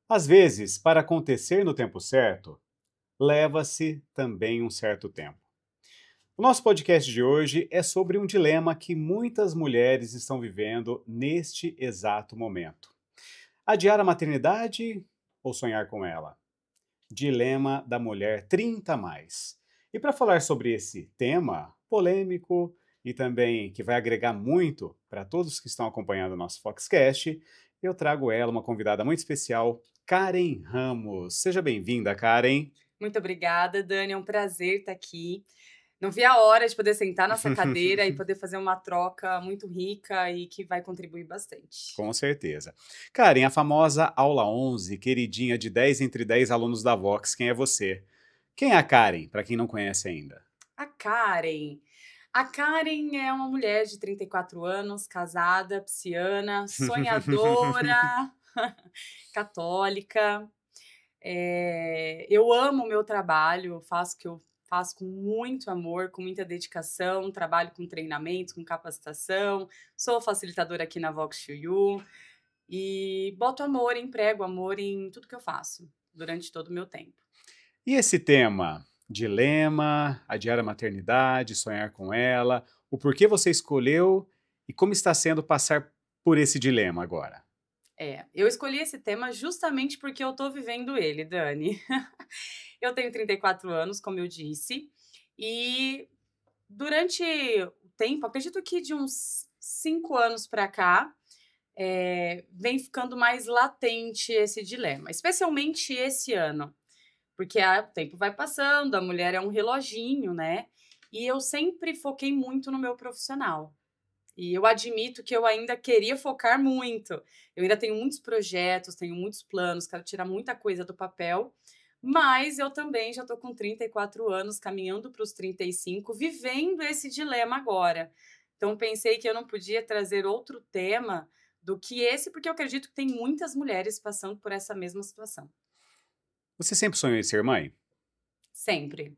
Às vezes, para acontecer no tempo certo, leva-se também um certo tempo. O nosso podcast de hoje é sobre um dilema que muitas mulheres estão vivendo neste exato momento. Adiar a maternidade ou sonhar com ela? Dilema da mulher 30 a mais. E para falar sobre esse tema polêmico e também que vai agregar muito para todos que estão acompanhando o nosso Foxcast, eu trago ela, uma convidada muito especial, Karen Ramos. Seja bem-vinda, Karen. Muito obrigada, Dani. É um prazer estar aqui. Não vi a hora de poder sentar nessa cadeira e poder fazer uma troca muito rica e que vai contribuir bastante. Com certeza. Karen, a famosa aula 11, queridinha de 10 entre 10 alunos da Vox, quem é você? Quem é a Karen, para quem não conhece ainda? A Karen. A Karen é uma mulher de 34 anos, casada, pisciana, sonhadora, católica. Eu amo o meu trabalho, faço o que eu faço com muito amor, com muita dedicação, trabalho com treinamento, com capacitação, sou facilitadora aqui na Vox to You e boto amor, emprego amor em tudo que eu faço durante todo o meu tempo. E esse tema? Dilema, adiar a maternidade, sonhar com ela, o porquê você escolheu e como está sendo passar por esse dilema agora? Eu escolhi esse tema justamente porque eu tô vivendo ele, Dani. Eu tenho 34 anos, como eu disse, e durante o tempo, acredito que de uns 5 anos para cá, vem ficando mais latente esse dilema, especialmente esse ano, porque o tempo vai passando, a mulher é um reloginho, né? E eu sempre foquei muito no meu profissional. E eu admito que eu ainda queria focar muito. Eu ainda tenho muitos projetos, tenho muitos planos, quero tirar muita coisa do papel, mas eu também já estou com 34 anos, caminhando para os 35, vivendo esse dilema agora. Então pensei que eu não podia trazer outro tema do que esse, porque eu acredito que tem muitas mulheres passando por essa mesma situação. Você sempre sonhou em ser mãe? Sempre.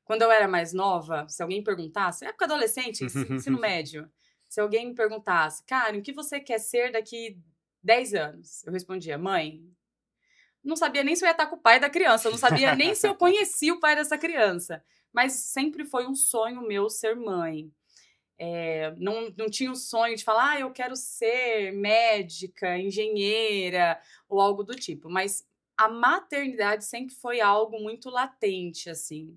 Quando eu era mais nova, se alguém perguntasse, época adolescente, ensino médio, se alguém me perguntasse: "Karen, o que você quer ser daqui 10 anos?", eu respondia: "Mãe". Não sabia nem se eu ia estar com o pai da criança, eu não sabia nem se eu conhecia o pai dessa criança, mas sempre foi um sonho meu ser mãe. Não tinha o sonho de falar: "Ah, eu quero ser médica, engenheira", ou algo do tipo, mas a maternidade sempre foi algo muito latente, assim,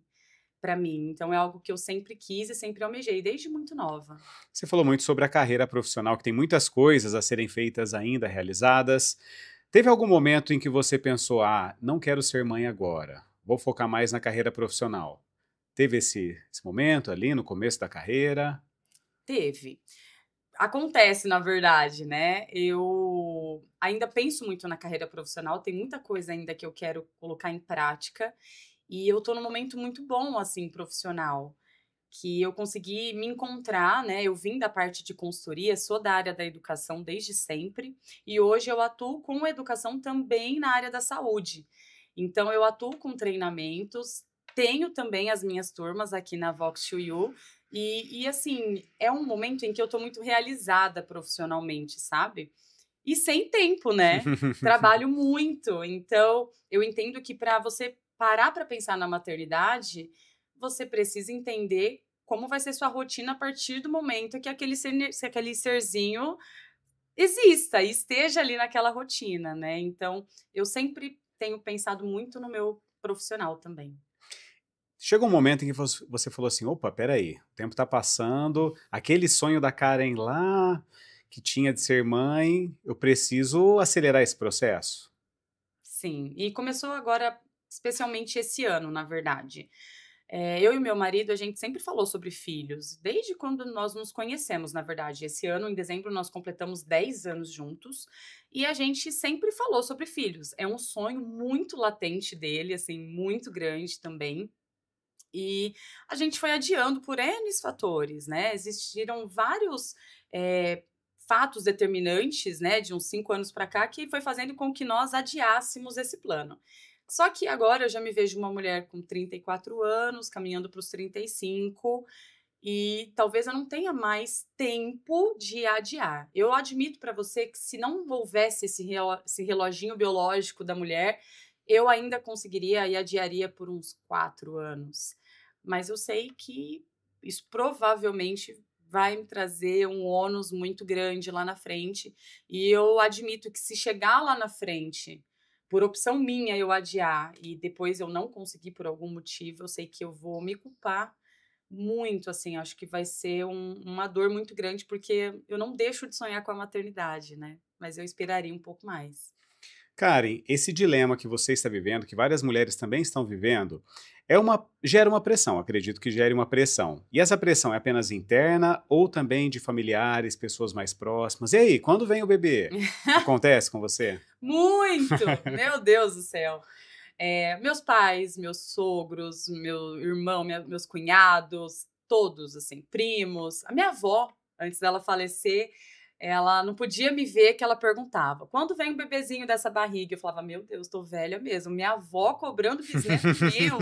para mim. Então é algo que eu sempre quis e sempre almejei, desde muito nova. Você falou muito sobre a carreira profissional, que tem muitas coisas a serem feitas ainda, realizadas. Teve algum momento em que você pensou, ah, não quero ser mãe agora, vou focar mais na carreira profissional? Teve esse momento ali no começo da carreira? Teve. Acontece, na verdade, né. Eu ainda penso muito na carreira profissional, tem muita coisa ainda que eu quero colocar em prática, e eu tô num momento muito bom, assim, profissional, que eu consegui me encontrar, né. Eu vim da parte de consultoria, sou da área da educação desde sempre, e hoje eu atuo com educação também na área da saúde. Então eu atuo com treinamentos, tenho também as minhas turmas aqui na Vox to You, assim, é um momento em que eu tô muito realizada profissionalmente, sabe. E sem tempo, né. Trabalho muito, então eu entendo que para você parar para pensar na maternidade, você precisa entender como vai ser sua rotina a partir do momento que aquele serzinho exista e esteja ali naquela rotina, né. Então, eu sempre tenho pensado muito no meu profissional também. Chegou um momento em que você falou assim, opa, peraí, o tempo está passando, aquele sonho da Karen lá, que tinha de ser mãe, eu preciso acelerar esse processo? Sim, e começou agora, especialmente esse ano, na verdade. Eu e meu marido, a gente sempre falou sobre filhos, desde quando nós nos conhecemos, na verdade. Esse ano, em dezembro, nós completamos 10 anos juntos e a gente sempre falou sobre filhos. É um sonho muito latente dele, assim, muito grande também. E a gente foi adiando por N fatores, né? Existiram vários fatos determinantes, né, de uns 5 anos para cá, que foi fazendo com que nós adiássemos esse plano. Só que agora eu já me vejo uma mulher com 34 anos, caminhando para os 35, e talvez eu não tenha mais tempo de adiar. Eu admito para você que se não houvesse esse reloginho biológico da mulher, eu ainda conseguiria e adiaria por uns 4 anos. Mas eu sei que isso provavelmente vai me trazer um ônus muito grande lá na frente, e eu admito que se chegar lá na frente, por opção minha eu adiar e depois eu não conseguir por algum motivo, eu sei que eu vou me culpar muito, assim, acho que vai ser uma dor muito grande, porque eu não deixo de sonhar com a maternidade, né, mas eu esperaria um pouco mais. Karen, esse dilema que você está vivendo, que várias mulheres também estão vivendo, gera uma pressão, acredito que gere uma pressão. E essa pressão é apenas interna ou também de familiares, pessoas mais próximas? E aí, quando vem o bebê? Acontece com você? Muito! Meu Deus do céu. Meus pais, meus sogros, meu irmão, meus cunhados, todos, assim, primos. A minha avó, antes dela falecer, ela não podia me ver que ela perguntava: "Quando vem o bebezinho dessa barriga?" Eu falava: "Meu Deus, tô velha mesmo, minha avó cobrando bisneto meu.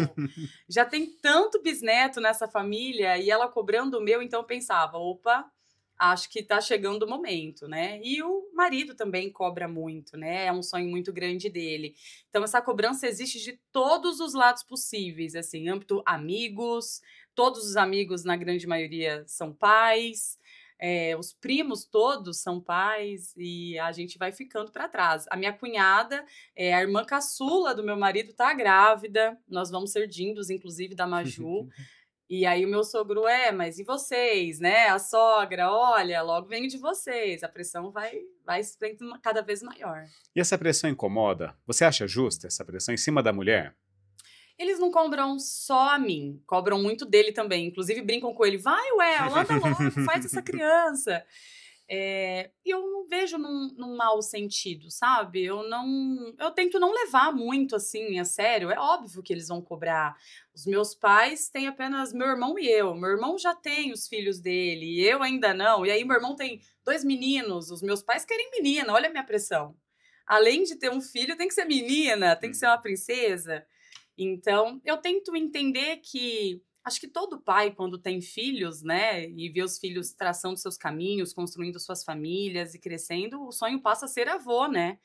Já tem tanto bisneto nessa família e ela cobrando o meu", então eu pensava: "Opa, acho que tá chegando o momento", né. E o marido também cobra muito, né, é um sonho muito grande dele. Então essa cobrança existe de todos os lados possíveis, assim, âmbito amigos, todos os amigos, na grande maioria, são pais, os primos todos são pais e a gente vai ficando para trás. A minha cunhada, a irmã caçula do meu marido, tá grávida, nós vamos ser dindos, inclusive, da Maju. E aí o meu sogro: mas e vocês, né, a sogra? Olha, logo venho de vocês", a pressão vai sendo cada vez maior. E essa pressão incomoda? Você acha justa essa pressão em cima da mulher? Eles não cobram só a mim, cobram muito dele também, inclusive brincam com ele: "Vai, Well, anda logo, faz essa criança". E eu não vejo num mau sentido, sabe, eu tento não levar muito, assim, a sério, é óbvio que eles vão cobrar. Os meus pais têm apenas meu irmão e eu, meu irmão já tem os filhos dele e eu ainda não, e aí meu irmão tem 2 meninos, os meus pais querem menina, olha a minha pressão. Além de ter um filho, tem que ser menina, tem que ser uma princesa. Então, eu tento entender que acho que todo pai, quando tem filhos, né, e vê os filhos traçando seus caminhos, construindo suas famílias e crescendo, o sonho passa a ser avô, né?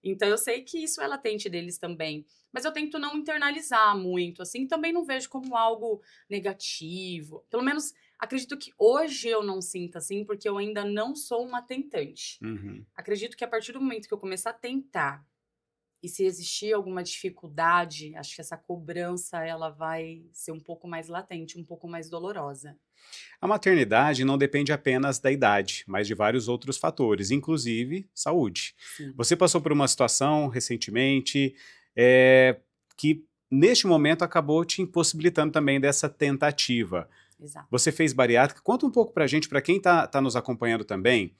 Então eu sei que isso é latente deles também. Mas eu tento não internalizar muito, assim, também não vejo como algo negativo. Pelo menos acredito que hoje eu não sinta assim, porque eu ainda não sou uma tentante. Uhum. Acredito que a partir do momento que eu começar a tentar e se existir alguma dificuldade, acho que essa cobrança ela vai ser um pouco mais latente, um pouco mais dolorosa. A maternidade não depende apenas da idade, mas de vários outros fatores, inclusive saúde. Sim, Você passou por uma situação recentemente que, neste momento, acabou te impossibilitando também dessa tentativa. exato. Você fez bariátrica. Conta um pouco para a gente, para quem está nos acompanhando também,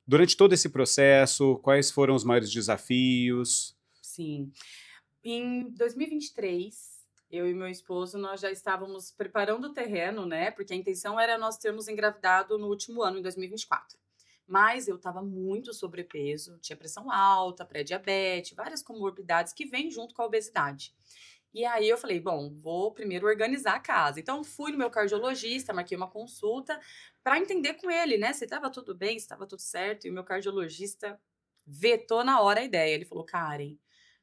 durante todo esse processo, quais foram os maiores desafios? Sim. Em 2023, eu e meu esposo, nós já estávamos preparando o terreno, né? Porque a intenção era nós termos engravidado no último ano, em 2024. Mas eu estava muito sobrepeso, tinha pressão alta, pré-diabetes, várias comorbidades que vêm junto com a obesidade. E aí eu falei, bom, vou primeiro organizar a casa. Então fui no meu cardiologista, marquei uma consulta para entender com ele, né, se estava tudo bem, se estava tudo certo. E o meu cardiologista vetou na hora a ideia. Ele falou, Karen,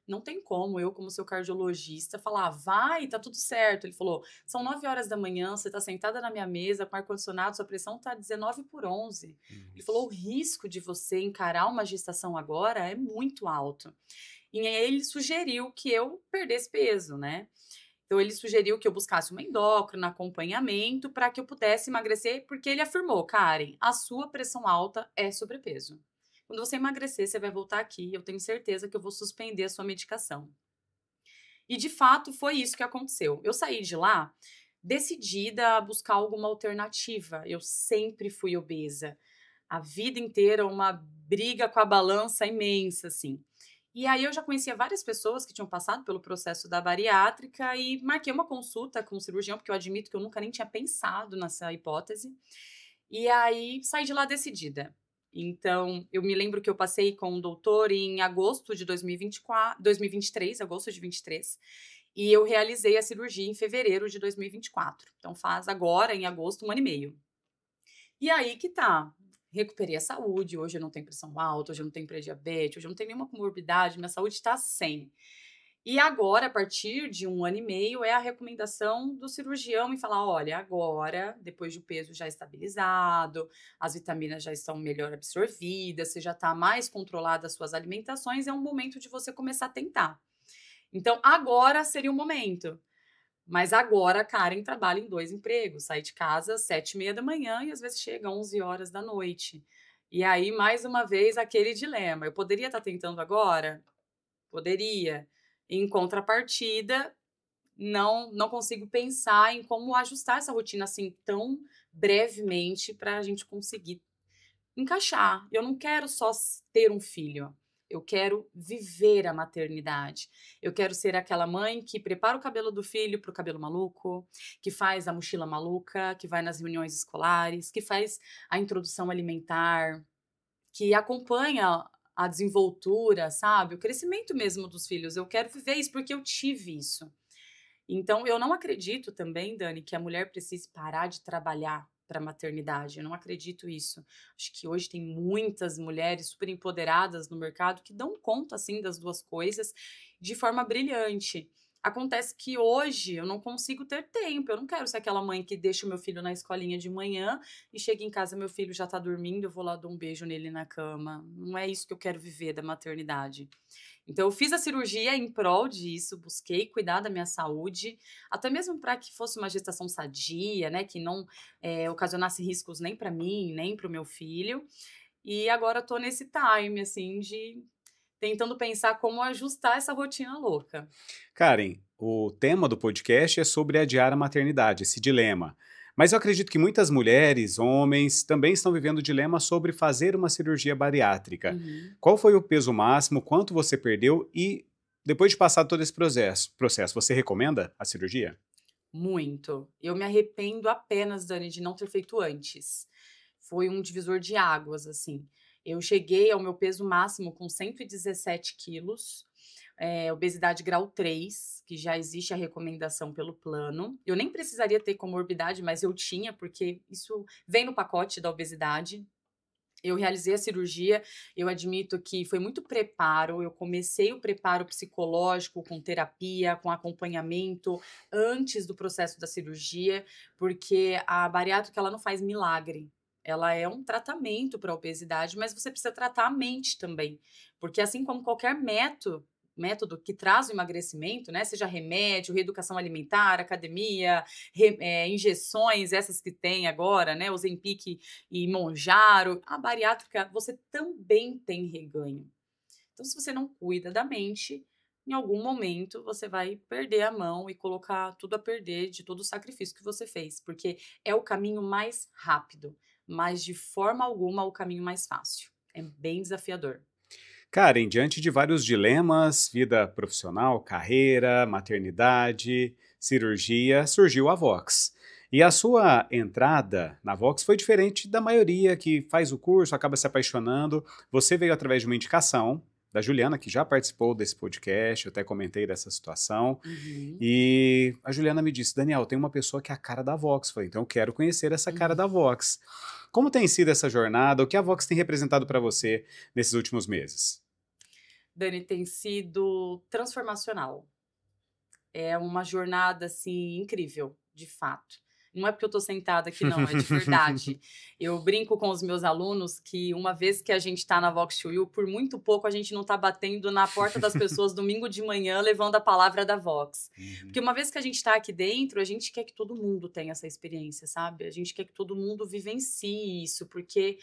não tem como eu, como seu cardiologista, falar, vai, tá tudo certo. Ele falou, são 9 horas da manhã, você tá sentada na minha mesa com ar-condicionado, sua pressão tá 19/11. Ele falou, o risco de você encarar uma gestação agora é muito alto. E aí ele sugeriu que eu perdesse peso, né? Então ele sugeriu que eu buscasse uma endócrina, acompanhamento, para que eu pudesse emagrecer, porque ele afirmou, Karen, a sua pressão alta é sobrepeso. Quando você emagrecer, você vai voltar aqui, eu tenho certeza que eu vou suspender a sua medicação. E de fato foi isso que aconteceu. Eu saí de lá decidida a buscar alguma alternativa. Eu sempre fui obesa. A vida inteira uma briga com a balança imensa, assim. E aí eu já conhecia várias pessoas que tinham passado pelo processo da bariátrica e marquei uma consulta com o cirurgião, porque eu admito que eu nunca nem tinha pensado nessa hipótese. E aí saí de lá decidida. Então, eu me lembro que eu passei com o doutor em agosto de 2024, 2023, agosto de 23. E eu realizei a cirurgia em fevereiro de 2024. Então faz agora, em agosto, 1 ano e meio. E aí que tá, recuperei a saúde, hoje eu não tenho pressão alta, hoje eu não tenho pré-diabetes, hoje eu não tenho nenhuma comorbidade, minha saúde tá 100. E agora, a partir de 1 ano e meio, é a recomendação do cirurgião em falar: olha, agora, depois de o peso já estabilizado, as vitaminas já estão melhor absorvidas, você já está mais controlada as suas alimentações, é um momento de você começar a tentar. Então, agora seria o momento. Mas agora a Karen trabalha em 2 empregos, sai de casa às 7h30 e às vezes chega às 11 horas da noite. E aí, mais uma vez, aquele dilema: eu poderia estar tentando agora? Poderia. Em contrapartida, não consigo pensar em como ajustar essa rotina assim tão brevemente para a gente conseguir encaixar. Eu não quero só ter um filho. Eu quero viver a maternidade. Eu quero ser aquela mãe que prepara o cabelo do filho para o cabelo maluco, que faz a mochila maluca, que vai nas reuniões escolares, que faz a introdução alimentar, que acompanha a desenvoltura, sabe? O crescimento mesmo dos filhos. Eu quero viver isso porque eu tive isso. Então, eu não acredito também, Dani, que a mulher precise parar de trabalhar para a maternidade. Eu não acredito isso. Acho que hoje tem muitas mulheres super empoderadas no mercado que dão conta, assim, das duas coisas de forma brilhante. Acontece que hoje eu não consigo ter tempo. Eu não quero ser aquela mãe que deixa o meu filho na escolinha de manhã e chega em casa, meu filho já tá dormindo, eu vou lá dar um beijo nele na cama. Não é isso que eu quero viver da maternidade. Então, eu fiz a cirurgia em prol disso, busquei cuidar da minha saúde, até mesmo para que fosse uma gestação sadia, né, que não ocasionasse riscos nem para mim, nem para o meu filho. E agora eu tô nesse time, assim, de tentando pensar como ajustar essa rotina louca. Karen, o tema do podcast é sobre adiar a maternidade, esse dilema. Mas eu acredito que muitas mulheres, homens, também estão vivendo o dilema sobre fazer uma cirurgia bariátrica. Uhum. Qual foi o peso máximo, quanto você perdeu e, depois de passar todo esse processo, você recomenda a cirurgia? Muito. Eu me arrependo apenas, Dani, de não ter feito antes. Foi um divisor de águas, assim. Eu cheguei ao meu peso máximo com 117 quilos, obesidade grau 3, que já existe a recomendação pelo plano. Eu nem precisaria ter comorbidade, mas eu tinha, porque isso vem no pacote da obesidade. Eu realizei a cirurgia, eu admito que foi muito preparo, eu comecei o preparo psicológico com terapia, com acompanhamento antes do processo da cirurgia, porque a bariátrica ela não faz milagre. Ela é um tratamento para a obesidade, mas você precisa tratar a mente também, porque assim como qualquer método que traz o emagrecimento, né, seja remédio, reeducação alimentar, academia, injeções, essas que tem agora, né, Ozempic e Monjaro, a bariátrica você também tem reganho. Então, se você não cuida da mente, em algum momento você vai perder a mão e colocar tudo a perder de todo o sacrifício que você fez, porque é o caminho mais rápido, mas de forma alguma o caminho mais fácil. É bem desafiador. Karen, diante de vários dilemas, vida profissional, carreira, maternidade, cirurgia, surgiu a Vox. E a sua entrada na Vox foi diferente da maioria que faz o curso, acaba se apaixonando. Você veio através de uma indicação da Juliana, que já participou desse podcast, eu até comentei dessa situação. Uhum, E a Juliana me disse: Daniel, tem uma pessoa que é a cara da Vox. Eu falei, então eu quero conhecer essa cara uhum. da Vox. Como tem sido essa jornada? O que a Vox tem representado para você nesses últimos meses? Dani, tem sido transformacional. É uma jornada, assim, incrível, de fato. Não é porque eu tô sentada aqui não, é de verdade. Eu brinco com os meus alunos que uma vez que a gente tá na Vox to You, por muito pouco a gente não tá batendo na porta das pessoas domingo de manhã levando a palavra da Vox. Uhum. Porque uma vez que a gente tá aqui dentro, a gente quer que todo mundo tenha essa experiência, sabe? A gente quer que todo mundo vivencie isso, porque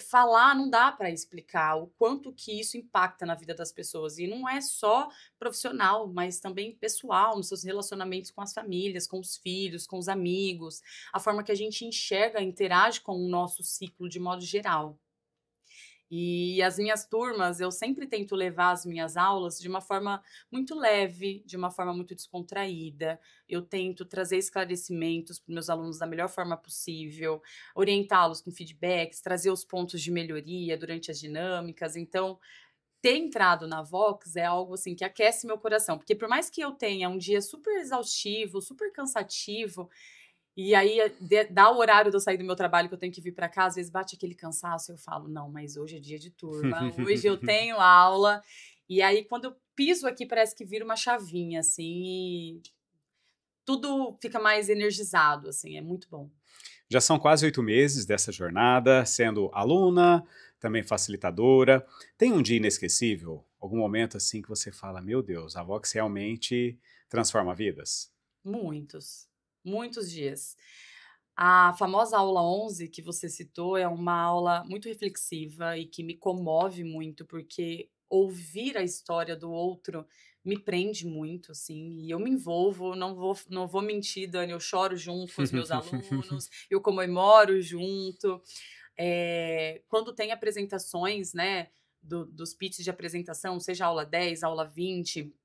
falar não dá para explicar o quanto que isso impacta na vida das pessoas. E não é só profissional, mas também pessoal, nos seus relacionamentos com as famílias, com os filhos, com os amigos, a forma que a gente enxerga, interage com o nosso ciclo de modo geral. E as minhas turmas, eu sempre tento levar as minhas aulas de uma forma muito leve, de uma forma muito descontraída. Eu tento trazer esclarecimentos para os meus alunos da melhor forma possível, orientá-los com feedbacks, trazer os pontos de melhoria durante as dinâmicas. Então, ter entrado na Vox é algo assim que aquece meu coração, porque por mais que eu tenha um dia super exaustivo, super cansativo, e aí dá o horário de eu sair do meu trabalho que eu tenho que vir para cá, às vezes bate aquele cansaço, eu falo, não, mas hoje é dia de turma, hoje eu tenho aula, e aí quando eu piso aqui parece que vira uma chavinha, assim, e tudo fica mais energizado, assim, é muito bom. Já são quase 8 meses dessa jornada, sendo aluna, também facilitadora. Tem um dia inesquecível? Algum momento assim que você fala, meu Deus, a Vox realmente transforma vidas? Muitos, muitos dias. A famosa aula 11 que você citou é uma aula muito reflexiva e que me comove muito, porque ouvir a história do outro me prende muito, assim, e eu me envolvo, não vou mentir, Dani, eu choro junto com os meus alunos, eu comemoro junto. Quando tem apresentações, né, dos pitches de apresentação, seja aula 10, aula 20,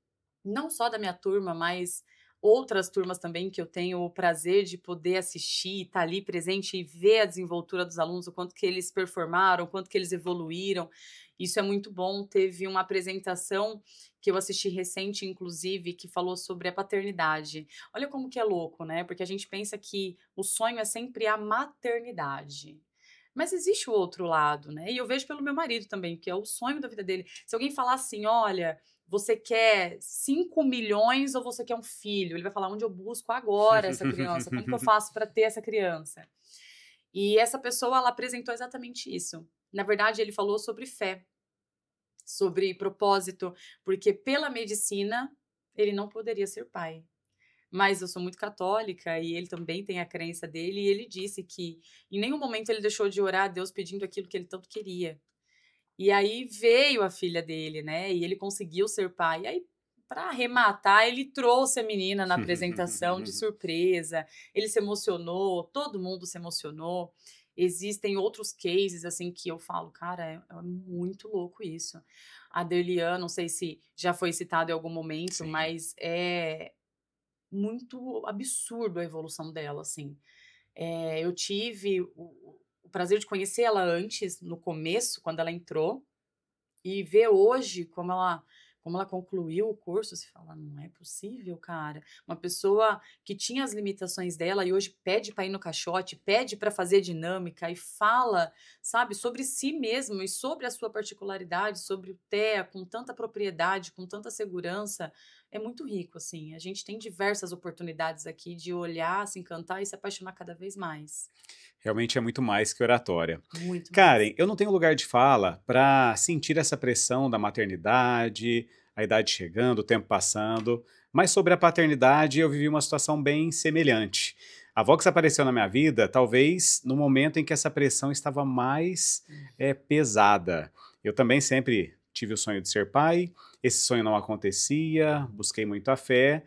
não só da minha turma, mas outras turmas também que eu tenho o prazer de poder assistir, estar ali presente e ver a desenvoltura dos alunos, o quanto que eles performaram, o quanto que eles evoluíram. Isso é muito bom. Teve uma apresentação que eu assisti recente, inclusive, que falou sobre a paternidade. Olha como que é louco, né? Porque a gente pensa que o sonho é sempre a maternidade. Mas existe o outro lado, né? E eu vejo pelo meu marido também, que é o sonho da vida dele. Se alguém falar assim, olha, você quer 5 milhões ou você quer um filho? Ele vai falar, onde eu busco agora essa criança? Como que eu faço para ter essa criança? E essa pessoa, ela apresentou exatamente isso. Na verdade, ele falou sobre fé, sobre propósito, porque pela medicina ele não poderia ser pai. Mas eu sou muito católica e ele também tem a crença dele, e ele disse que em nenhum momento ele deixou de orar a Deus pedindo aquilo que ele tanto queria. E aí veio a filha dele, né? E ele conseguiu ser pai. E aí, para arrematar, ele trouxe a menina na apresentação de surpresa. Ele se emocionou, todo mundo se emocionou. Existem outros cases assim que eu falo, cara, é muito louco isso. A Derlian, não sei se já foi citado em algum momento, Sim. mas é muito absurdo a evolução dela, assim. Eu tive o prazer de conhecer ela antes, no começo, quando ela entrou, e ver hoje como ela concluiu o curso, você fala: "Não é possível, cara". Uma pessoa que tinha as limitações dela e hoje pede para ir no caixote, pede para fazer dinâmica e fala, sabe, sobre si mesmo e sobre a sua particularidade, sobre o TEA, com tanta propriedade, com tanta segurança, é muito rico, assim. A gente tem diversas oportunidades aqui de olhar, se encantar e se apaixonar cada vez mais. Realmente é muito mais que oratória. Muito mais. Karen, eu não tenho lugar de fala para sentir essa pressão da maternidade, a idade chegando, o tempo passando, mas sobre a paternidade eu vivi uma situação bem semelhante. A Vox apareceu na minha vida, talvez no momento em que essa pressão estava mais Hum. pesada. Eu também sempre tive o sonho de ser pai, esse sonho não acontecia, busquei muito a fé,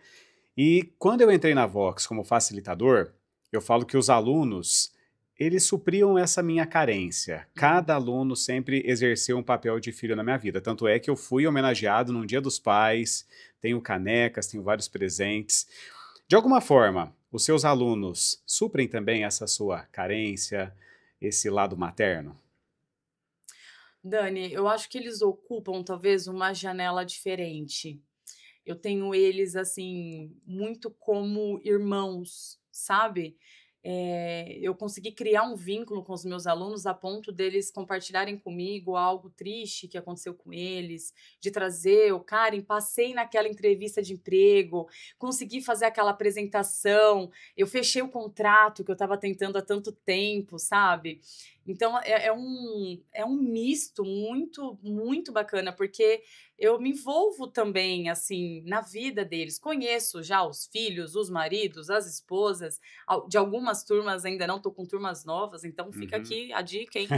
e quando eu entrei na Vox como facilitador, eu falo que os alunos, eles supriam essa minha carência. Uhum. Cada aluno sempre exerceu um papel de filho na minha vida. Tanto é que eu fui homenageado num Dia dos Pais, tenho canecas, tenho vários presentes. De alguma forma, os seus alunos suprem também essa sua carência, esse lado materno? Dani, eu acho que eles ocupam talvez uma janela diferente. Eu tenho eles, assim, muito como irmãos, sabe. Eu consegui criar um vínculo com os meus alunos a ponto deles compartilharem comigo algo triste que aconteceu com eles, de trazer o: "Karen, passei naquela entrevista de emprego, consegui fazer aquela apresentação, eu fechei o contrato que eu estava tentando há tanto tempo", sabe. Então é um misto muito, muito bacana, porque eu me envolvo também, assim, na vida deles. Conheço já os filhos, os maridos, as esposas, de algumas turmas ainda não, estou com turmas novas, então fica Uhum. aqui a dica, hein.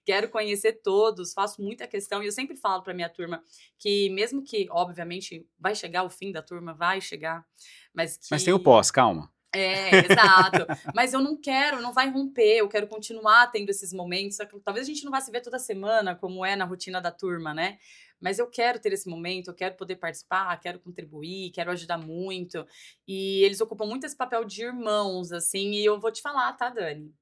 Quero conhecer todos, faço muita questão e eu sempre falo para minha turma que mesmo que, obviamente, vai chegar o fim da turma, vai chegar, mas Mas tem o que pós, calma. exato. Mas eu não quero, não vai romper, eu quero continuar tendo esses momentos, só que talvez a gente não vá se ver toda semana, como é na rotina da turma, né. Mas eu quero ter esse momento, eu quero poder participar, quero contribuir, quero ajudar muito. E eles ocupam muito esse papel de irmãos, assim, e eu vou te falar, tá, Dani,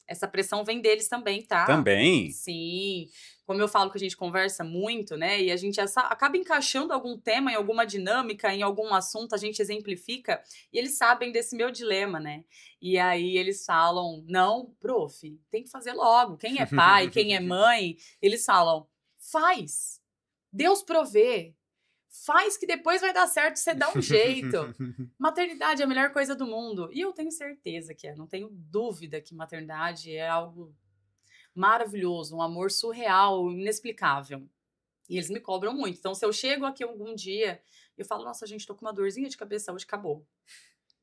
essa pressão vem deles também, tá. Também? Sim. como eu falo que a gente conversa muito, né? E a gente acaba encaixando algum tema em alguma dinâmica, em algum assunto, a gente exemplifica, e eles sabem desse meu dilema, né? E aí eles falam, não, prof, tem que fazer logo. Quem é pai, quem é mãe, eles falam, faz. Deus provê. Faz que depois vai dar certo, você dá um jeito. Maternidade é a melhor coisa do mundo. E eu tenho certeza que é, não tenho dúvida que maternidade é algo maravilhoso, um amor surreal, inexplicável. E eles me cobram muito. Então, se eu chego aqui algum dia, eu falo, nossa, gente, tô com uma dorzinha de cabeça hoje, acabou.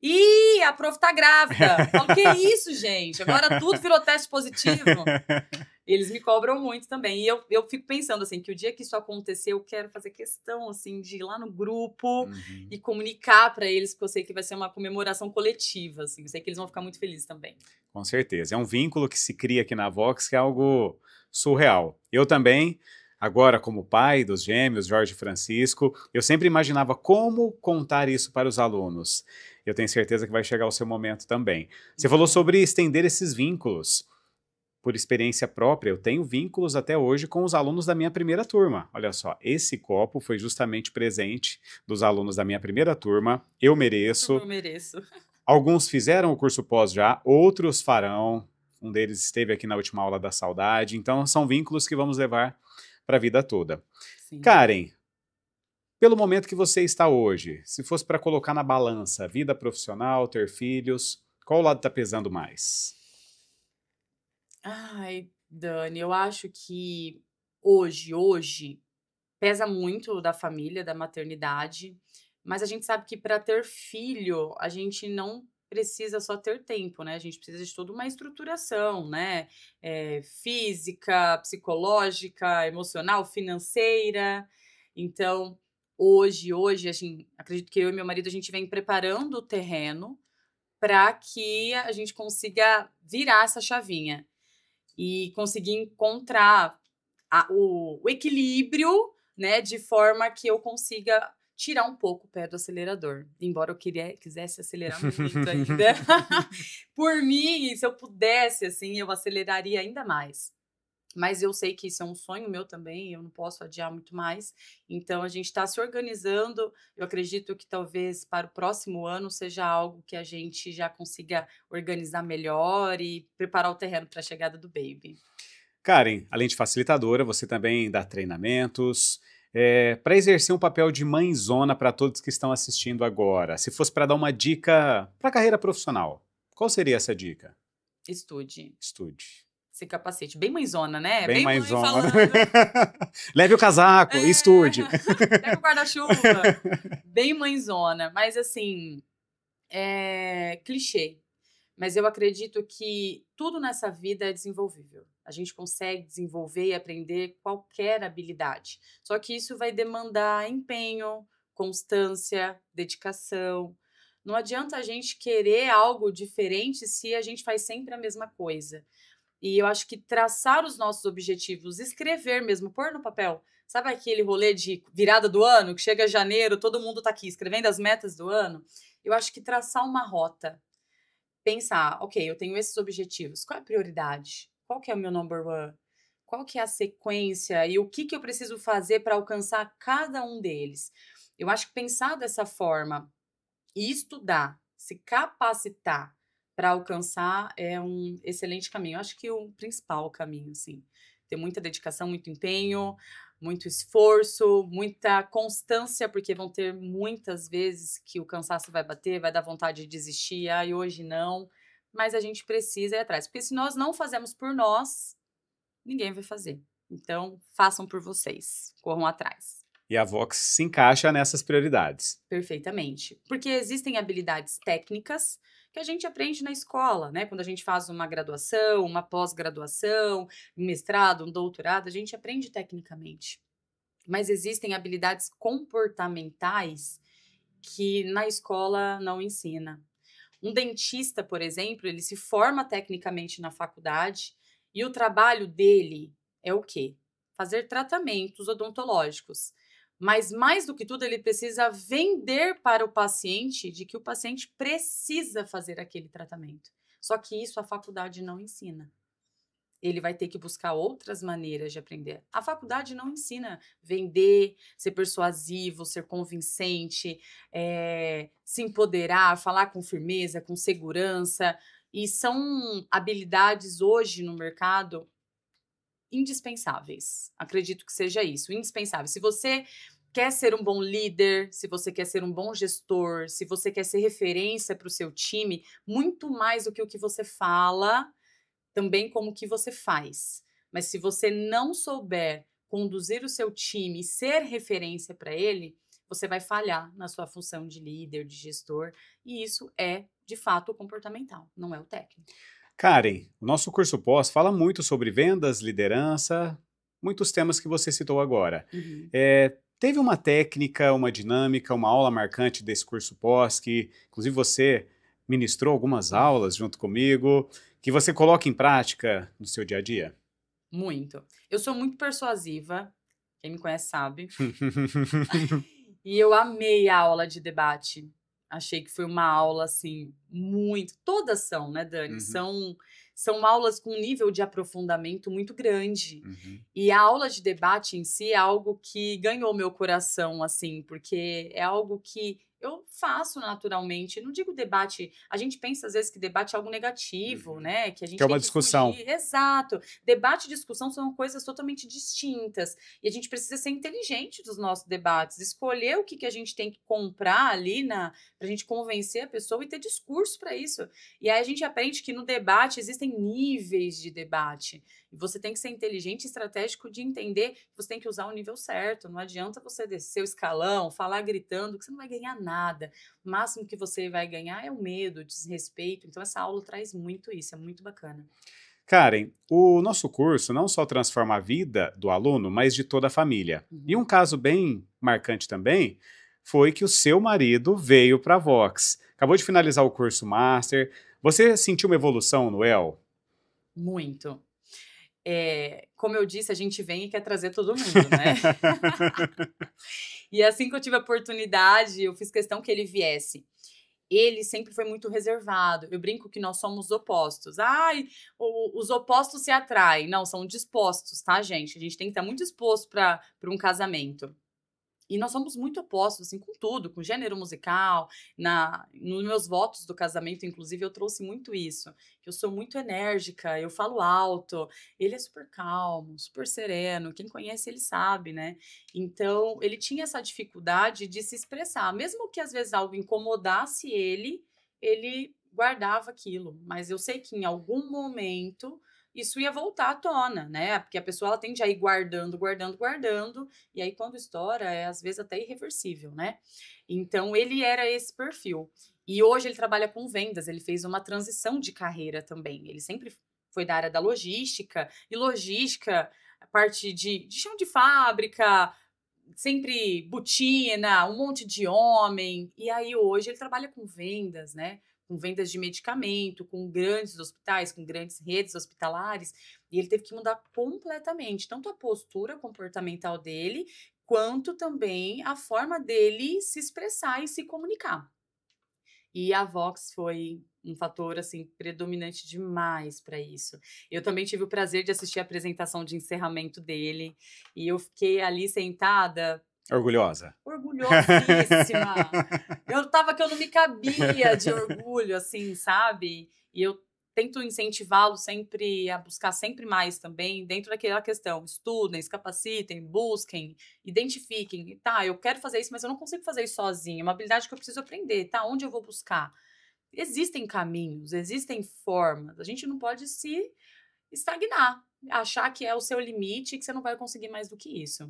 Ih, a prof tá grávida. Eu falo, que isso, gente? Agora tudo virou teste positivo. Eles me cobram muito também. E eu fico pensando, assim, que o dia que isso acontecer, eu quero fazer questão, assim, de ir lá no grupo e comunicar para eles, porque eu sei que vai ser uma comemoração coletiva, assim. Eu sei que eles vão ficar muito felizes também. Com certeza. É um vínculo que se cria aqui na Vox que é algo surreal. Eu também, agora como pai dos gêmeos, Jorge e Francisco, eu sempre imaginava como contar isso para os alunos. Eu tenho certeza que vai chegar o seu momento também. Você falou sobre estender esses vínculos. Por experiência própria, eu tenho vínculos até hoje com os alunos da minha primeira turma. Olha só, esse copo foi justamente presente dos alunos da minha primeira turma. Eu mereço. Eu mereço. Alguns fizeram o curso pós já, outros farão. Um deles esteve aqui na última aula da saudade. Então, são vínculos que vamos levar para a vida toda. Sim. Karen, pelo momento que você está hoje, se fosse para colocar na balança vida profissional, ter filhos, qual lado está pesando mais? Ai, Dani, eu acho que hoje, pesa muito da família, da maternidade, mas a gente sabe que para ter filho, a gente não precisa só ter tempo, né? A gente precisa de toda uma estruturação, né? Física, psicológica, emocional, financeira. Então, hoje, assim, acredito que eu e meu marido, a gente vem preparando o terreno para que a gente consiga virar essa chavinha e conseguir encontrar o equilíbrio, né, de forma que eu consiga tirar um pouco o pé do acelerador. Embora eu quisesse acelerar muito ainda. Por mim, se eu pudesse, assim, eu aceleraria ainda mais. Mas eu sei que isso é um sonho meu também, eu não posso adiar muito mais. Então, a gente está se organizando. Eu acredito que talvez para o próximo ano seja algo que a gente já consiga organizar melhor e preparar o terreno para a chegada do baby. Karen, além de facilitadora, você também dá treinamentos. Para exercer um papel de mãezona para todos que estão assistindo agora, se fosse para dar uma dica para a carreira profissional, qual seria essa dica? Estude. Estude. Se capacite. Bem mãezona, né? Bem Bem mãe mãezona. falando. Leve o casaco, estude. Pega o guarda-chuva. Bem mãezona. Mas assim, clichê. Mas eu acredito que tudo nessa vida é desenvolvível. A gente consegue desenvolver e aprender qualquer habilidade. Só que isso vai demandar empenho, constância, dedicação. Não adianta a gente querer algo diferente se a gente faz sempre a mesma coisa. E eu acho que traçar os nossos objetivos, escrever mesmo, pôr no papel. Sabe aquele rolê de virada do ano, que chega janeiro, todo mundo tá aqui escrevendo as metas do ano? Eu acho que traçar uma rota, pensar, ok, eu tenho esses objetivos, qual é a prioridade? Qual que é o meu number one? Qual que é a sequência e o que eu preciso fazer para alcançar cada um deles? Eu acho que pensar dessa forma e estudar, se capacitar para alcançar é um excelente caminho. Eu acho que o principal caminho, assim, ter muita dedicação, muito empenho, muito esforço, muita constância, porque vão ter muitas vezes que o cansaço vai bater, vai dar vontade de desistir, e hoje não, mas a gente precisa ir atrás, porque se nós não fazemos por nós, ninguém vai fazer. Então, façam por vocês, corram atrás. E a Vox se encaixa nessas prioridades. Perfeitamente. Porque existem habilidades técnicas que a gente aprende na escola, né? Quando a gente faz uma graduação, uma pós-graduação, um mestrado, um doutorado, a gente aprende tecnicamente. Mas existem habilidades comportamentais que na escola não ensina. Um dentista, por exemplo, ele se forma tecnicamente na faculdade e o trabalho dele é o quê? Fazer tratamentos odontológicos. Mas, mais do que tudo, ele precisa vender para o paciente de que o paciente precisa fazer aquele tratamento. Só que isso a faculdade não ensina. ele vai ter que buscar outras maneiras de aprender. A faculdade não ensina vender, ser persuasivo, ser convincente, se empoderar, falar com firmeza, com segurança. E são habilidades hoje no mercado indispensáveis. Acredito que seja isso, indispensável. Se você quer ser um bom líder, se você quer ser um bom gestor, se você quer ser referência para o seu time, muito mais do que o que você fala, também como o que você faz. Mas se você não souber conduzir o seu time e ser referência para ele, você vai falhar na sua função de líder, de gestor, e isso é, de fato, o comportamental, não é o técnico. Karen, o nosso curso pós fala muito sobre vendas, liderança, muitos temas que você citou agora. Uhum. Teve uma técnica, uma dinâmica, uma aula marcante desse curso pós que, inclusive, você ministrou algumas aulas junto comigo, que você coloca em prática no seu dia a dia? Muito. Eu sou muito persuasiva, quem me conhece sabe. E eu amei a aula de debate. Achei que foi uma aula, assim, muito. Todas são, né, Dani? Uhum. São aulas com um nível de aprofundamento muito grande. Uhum. E a aula de debate em si é algo que ganhou meu coração, assim, porque é algo que eu faço naturalmente. Não digo debate, a gente pensa às vezes que debate é algo negativo, Uhum. né? Que a Que gente é tem uma que discussão. fugir. Exato. Debate e discussão são coisas totalmente distintas. E a gente precisa ser inteligente dos nossos debates, escolher o que a gente tem que comprar ali para a gente convencer a pessoa e ter discurso para isso. E aí a gente aprende que no debate existem níveis de debate. E você tem que ser inteligente e estratégico de entender que você tem que usar o nível certo. Não adianta você descer o escalão, falar gritando, que você não vai ganhar nada. O máximo que você vai ganhar é o medo, o desrespeito. Então, essa aula traz muito isso, é muito bacana. Karen, o nosso curso não só transforma a vida do aluno, mas de toda a família. E um caso bem marcante também foi que o seu marido veio para a Vox. Acabou de finalizar o curso Master. Você sentiu uma evolução no El? Muito. Como eu disse, a gente vem e quer trazer todo mundo, né? E assim que eu tive a oportunidade, eu fiz questão que ele viesse. Ele sempre foi muito reservado. Eu brinco que nós somos opostos. Ai, os opostos se atraem. Não, são dispostos, tá, gente? A gente tem que estar muito disposto para um casamento. E nós somos muito opostos, assim, com tudo, com gênero musical. Nos meus votos do casamento, inclusive, eu trouxe muito isso. Que eu sou muito enérgica, eu falo alto. Ele é super calmo, super sereno. Quem conhece, ele sabe, né? Então, ele tinha essa dificuldade de se expressar. Mesmo que, às vezes, algo incomodasse ele guardava aquilo. Mas eu sei que, em algum momento, isso ia voltar à tona, né? Porque a pessoa ela tende a ir guardando, guardando, guardando, e aí quando estoura é às vezes até irreversível, né? Então ele era esse perfil. E hoje ele trabalha com vendas, ele fez uma transição de carreira também. Ele sempre foi da área da logística, e logística, a parte de chão de fábrica, sempre botina, um monte de homem. E aí hoje ele trabalha com vendas, né? Com vendas de medicamento, com grandes hospitais, com grandes redes hospitalares. E ele teve que mudar completamente, tanto a postura comportamental dele, quanto também a forma dele se expressar e se comunicar. E a Vox foi um fator assim predominante demais para isso. Eu também tive o prazer de assistir a apresentação de encerramento dele e eu fiquei ali sentada Orgulhosa? orgulhosíssima. Eu tava que eu não me cabia de orgulho, assim, sabe? E eu tento incentivá-lo sempre a buscar sempre mais também, dentro daquela questão. Estudem, se capacitem, busquem, identifiquem. Tá, eu quero fazer isso, mas eu não consigo fazer isso sozinha. É uma habilidade que eu preciso aprender. Tá, onde eu vou buscar? Existem caminhos, existem formas. A gente não pode se estagnar, achar que é o seu limite e que você não vai conseguir mais do que isso.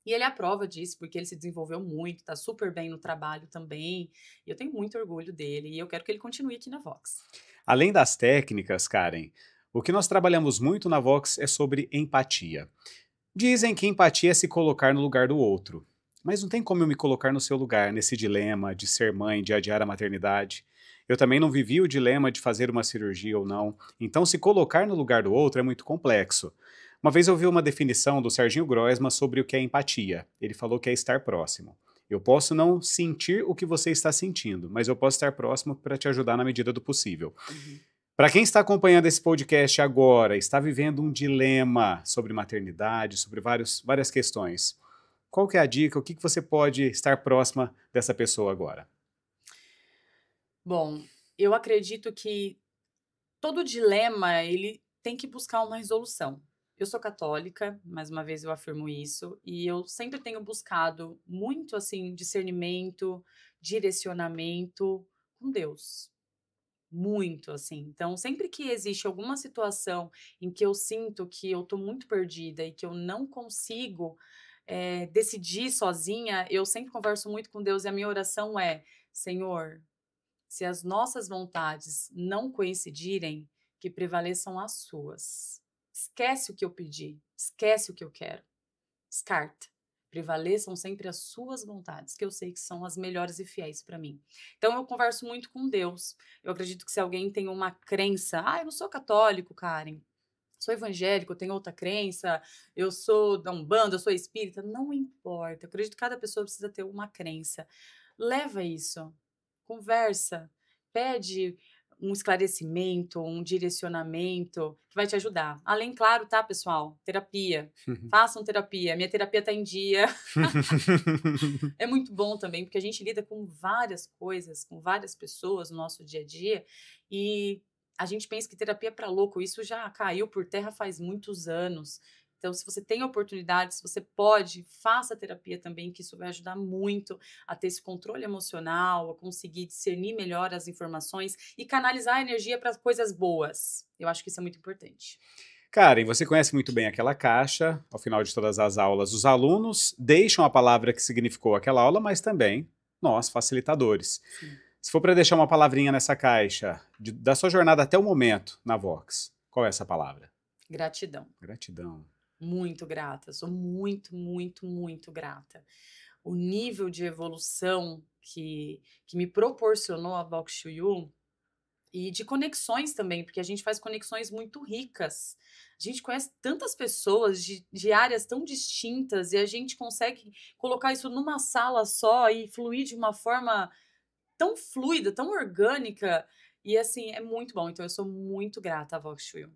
E ele é a prova disso, porque ele se desenvolveu muito, tá super bem no trabalho também. E eu tenho muito orgulho dele e eu quero que ele continue aqui na Vox. Além das técnicas, Karen, o que nós trabalhamos muito na Vox é sobre empatia. Dizem que empatia é se colocar no lugar do outro. Mas não tem como eu me colocar no seu lugar, nesse dilema de ser mãe, de adiar a maternidade. Eu também não vivi o dilema de fazer uma cirurgia ou não. Então, se colocar no lugar do outro é muito complexo. Uma vez eu vi uma definição do Serginho Groisman sobre o que é empatia. Ele falou que é estar próximo. Eu posso não sentir o que você está sentindo, mas eu posso estar próximo para te ajudar na medida do possível. Uhum. Para quem está acompanhando esse podcast agora, está vivendo um dilema sobre maternidade, sobre várias questões, qual que é a dica? O que você pode estar próxima dessa pessoa agora? Bom, eu acredito que todo dilema, ele tem que buscar uma resolução. Eu sou católica, mais uma vez eu afirmo isso, e eu sempre tenho buscado muito, assim, discernimento, direcionamento com Deus. Muito, assim. Então, sempre que existe alguma situação em que eu sinto que eu tô muito perdida e que eu não consigo, decidir sozinha, eu sempre converso muito com Deus e a minha oração é: "Senhor, se as nossas vontades não coincidirem, que prevaleçam as suas. Esquece o que eu pedi, esquece o que eu quero, descarta. Prevaleçam sempre as suas vontades, que eu sei que são as melhores e fiéis para mim." Então eu converso muito com Deus. Eu acredito que se alguém tem uma crença, eu não sou católico, Karen, sou evangélico, eu tenho outra crença, eu sou da Umbanda, eu sou espírita, não importa. Eu acredito que cada pessoa precisa ter uma crença. Leva isso, conversa, pede um esclarecimento, um direcionamento que vai te ajudar. Além, claro, tá, pessoal? Terapia. Façam terapia. Minha terapia tá em dia. É muito bom também, porque a gente lida com várias coisas, com várias pessoas no nosso dia a dia, e a gente pensa que terapia é para louco. Isso já caiu por terra faz muitos anos. Então, se você tem oportunidade, se você pode, faça terapia também, que isso vai ajudar muito a ter esse controle emocional, a conseguir discernir melhor as informações e canalizar a energia para coisas boas. Eu acho que isso é muito importante. Karen, você conhece muito bem aquela caixa. Ao final de todas as aulas, os alunos deixam a palavra que significou aquela aula, mas também nós, facilitadores. Sim. Se for para deixar uma palavrinha nessa caixa, da sua jornada até o momento na Vox, qual é essa palavra? Gratidão. Gratidão. Muito grata, sou muito, muito, muito grata. O nível de evolução que me proporcionou a Vox to You e de conexões também, porque a gente faz conexões muito ricas. A gente conhece tantas pessoas de áreas tão distintas e a gente consegue colocar isso numa sala só e fluir de uma forma tão fluida, tão orgânica. E assim, é muito bom. Então eu sou muito grata a Vox to You.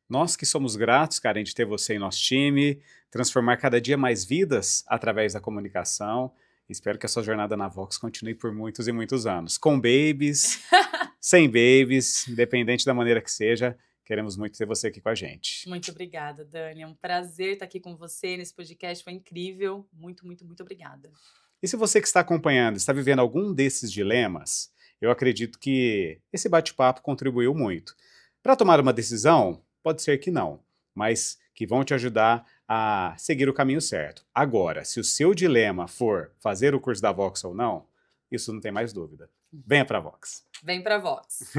Nós que somos gratos, Karen, de ter você em nosso time, transformar cada dia mais vidas através da comunicação. Espero que a sua jornada na Vox continue por muitos e muitos anos. Com babies, sem babies, independente da maneira que seja, queremos muito ter você aqui com a gente. Muito obrigada, Dani. É um prazer estar aqui com você nesse podcast. Foi incrível. Muito, muito, muito obrigada. E se você que está acompanhando está vivendo algum desses dilemas, eu acredito que esse bate-papo contribuiu muito. Para tomar uma decisão, pode ser que não, mas que vão te ajudar a seguir o caminho certo. Agora, se o seu dilema for fazer o curso da Vox ou não, isso não tem mais dúvida. Venha para a Vox. Vem para a Vox.